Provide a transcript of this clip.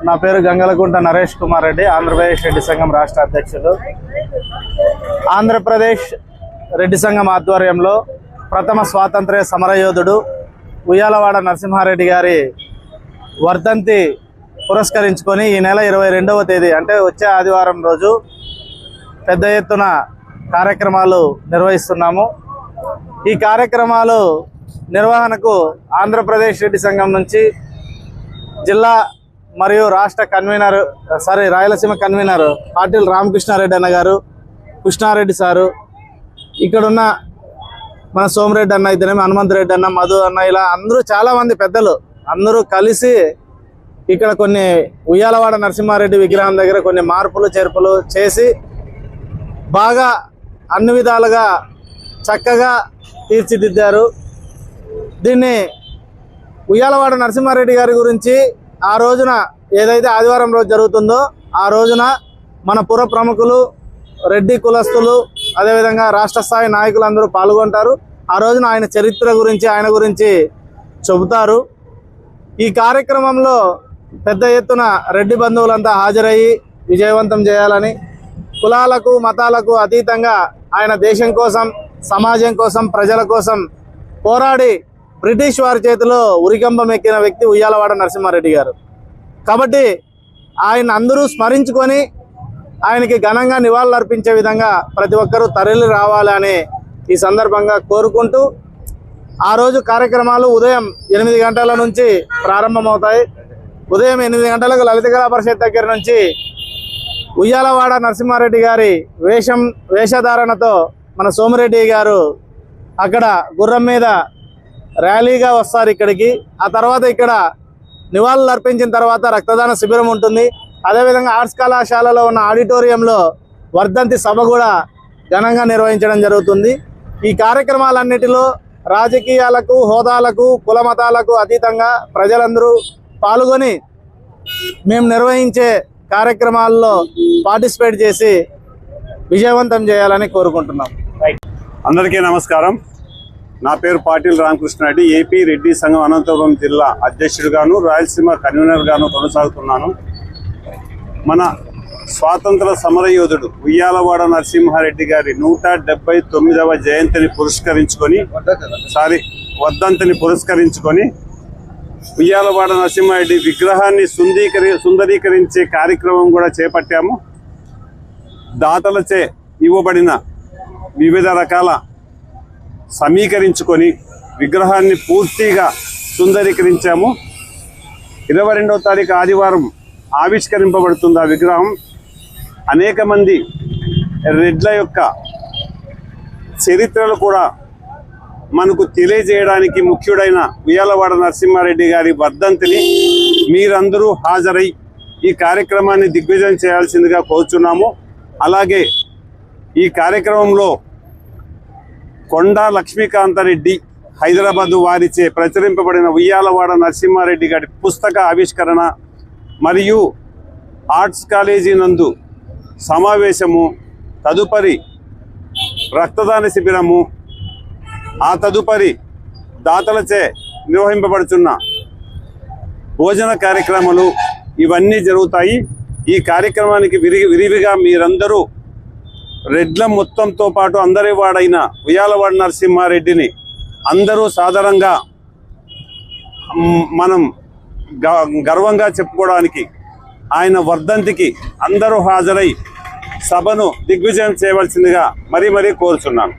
నా పేరు గంగలకుంట నరేష్ కుమార్ రెడ్డి, ఆంధ్రప్రదేశ్ రెడ్డి సంఘం రాష్ట్ర అధ్యక్షులు. ఆంధ్రప్రదేశ్ రెడ్డి సంఘం ఆధ్వర్యంలో ప్రథమ స్వాతంత్ర్య సమరయోధుడు ఉయ్యాలవాడ నరసింహారెడ్డి గారి వర్ధంతి పురస్కరించుకొని ఈ నెల 22వ తేదీ అంటే వచ్చే ఆదివారం రోజు పెద్ద ఎత్తున కార్యక్రమాలు నిర్వహిస్తున్నాము. ఈ కార్యక్రమాలు నిర్వహణకు ఆంధ్రప్రదేశ్ రెడ్డి సంఘం నుంచి జిల్లా మరియు రాష్ట్ర కన్వీనర్ రాయలసీమ కన్వీనర్ పాటిల్ రామకృష్ణారెడ్డి అన్న గారు, కృష్ణారెడ్డి సారు, ఇక్కడున్న మన సోమిరెడ్డి అన్న, ఇద్దరేమి హనుమంత్ రెడ్డి అన్న, మధు అన్న, ఇలా అందరూ చాలామంది పెద్దలు అందరూ కలిసి ఇక్కడ కొన్ని ఉయ్యాలవాడ నరసింహారెడ్డి విగ్రహం దగ్గర కొన్ని మార్పులు చేర్పులు చేసి బాగా అన్ని విధాలుగా చక్కగా తీర్చిదిద్దారు. దీన్ని ఉయ్యాలవాడ నరసింహారెడ్డి గారి గురించి ఆ రోజున ఏదైతే ఆదివారం రోజు జరుగుతుందో ఆ రోజున మన పుర ప్రముఖులు, రెడ్డి కులస్తులు, అదేవిధంగా రాష్ట్ర స్థాయి నాయకులందరూ పాల్గొంటారు. ఆ రోజున ఆయన చరిత్ర గురించి ఆయన గురించి చెబుతారు. ఈ కార్యక్రమంలో పెద్ద ఎత్తున రెడ్డి బంధువులంతా హాజరయ్యి విజయవంతం చేయాలని, కులాలకు మతాలకు అతీతంగా ఆయన దేశం కోసం, సమాజం కోసం, ప్రజల కోసం పోరాడి బ్రిటిష్ వారి చేతిలో ఉరికంబం ఎక్కిన వ్యక్తి ఉయ్యాలవాడ నరసింహారెడ్డి గారు. కాబట్టి ఆయన అందరూ స్మరించుకొని ఆయనకి ఘనంగా నివాళులు అర్పించే విధంగా ప్రతి ఒక్కరూ తరలి రావాలని ఈ సందర్భంగా కోరుకుంటూ, ఆ రోజు కార్యక్రమాలు ఉదయం 8 గంటల నుంచి ప్రారంభమవుతాయి. ఉదయం 8 గంటలకు లలిత కళా పరిషత్ దగ్గర నుంచి ఉయ్యాలవాడ నరసింహారెడ్డి గారి వేషధారణతో మన సోమిరెడ్డి గారు అక్కడ గుర్రం మీద ర్యాలీగా వస్తారు ఇక్కడికి. ఆ తర్వాత ఇక్కడ నివాళులు అర్పించిన తర్వాత రక్తదాన శిబిరం ఉంటుంది. అదేవిధంగా ఆర్ట్స్ కళాశాలలో ఉన్న ఆడిటోరియంలో వర్ధంతి సభ కూడా ఘనంగా నిర్వహించడం జరుగుతుంది. ఈ కార్యక్రమాలన్నిటిలో రాజకీయాలకు, హోదాలకు, కుల మతాలకు అతీతంగా ప్రజలందరూ పాల్గొని మేము నిర్వహించే కార్యక్రమాల్లో పార్టిసిపేట్ చేసి విజయవంతం చేయాలని కోరుకుంటున్నాం. అందరికీ నమస్కారం. నా పేరు పాటిల్ రామకృష్ణారెడ్డి, ఏపీ రెడ్డి సంఘం అనంతపురం జిల్లా అధ్యక్షుడిగాను, రాయలసీమ కన్వీనర్గాను కొనసాగుతున్నాను. మన స్వాతంత్ర సమరయోధుడు ఉయ్యాలవాడ నరసింహారెడ్డి గారి 179వ జయంతిని వర్ధంతిని పురస్కరించుకొని ఉయ్యాలవాడ నరసింహారెడ్డి విగ్రహాన్ని సుందరీకరించే కార్యక్రమం కూడా చేపట్టాము. దాతలచే ఇవ్వబడిన వివిధ రకాల సమీకరించుకొని విగ్రహాన్ని పూర్తిగా సుందరీకరించాము. 22వ తారీఖు ఆదివారం ఆవిష్కరింపబడుతుంది ఆ విగ్రహం. అనేక మంది రెడ్ల యొక్క చరిత్రలు కూడా మనకు తెలియజేయడానికి ముఖ్యుడైన ఉయ్యాలవాడ నరసింహారెడ్డి గారి వర్ధంతిని మీరందరూ హాజరై ఈ కార్యక్రమాన్ని దిగ్విజయం చేయాల్సిందిగా కోరుచున్నాము. అలాగే ఈ కార్యక్రమంలో కొండా లక్ష్మీకాంతారెడ్డి హైదరాబాద్ వారిచే ప్రచురింపబడిన ఉయ్యాలవాడ నరసింహారెడ్డి గారి పుస్తక ఆవిష్కరణ మరియు ఆర్ట్స్ కాలేజీ నందు సమావేశము, తదుపరి రక్తదాన శిబిరము, ఆ తదుపరి దాతలచే నిర్వహింపబడుతున్న భోజన కార్యక్రమాలు ఇవన్నీ జరుగుతాయి. ఈ కార్యక్రమానికి విరివిగా మీరందరూ రెడ్ల మొత్తంతో పాటు అందరి వాడైన ఉయ్యాలవాడ నరసింహారెడ్డిని అందరూ సాధారణంగా మనం గర్వంగా చెప్పుకోవడానికి ఆయన వర్ధంతికి అందరూ హాజరై సభను దిగ్విజయం చేయవలసిందిగా మరీ కోరుచున్నాను.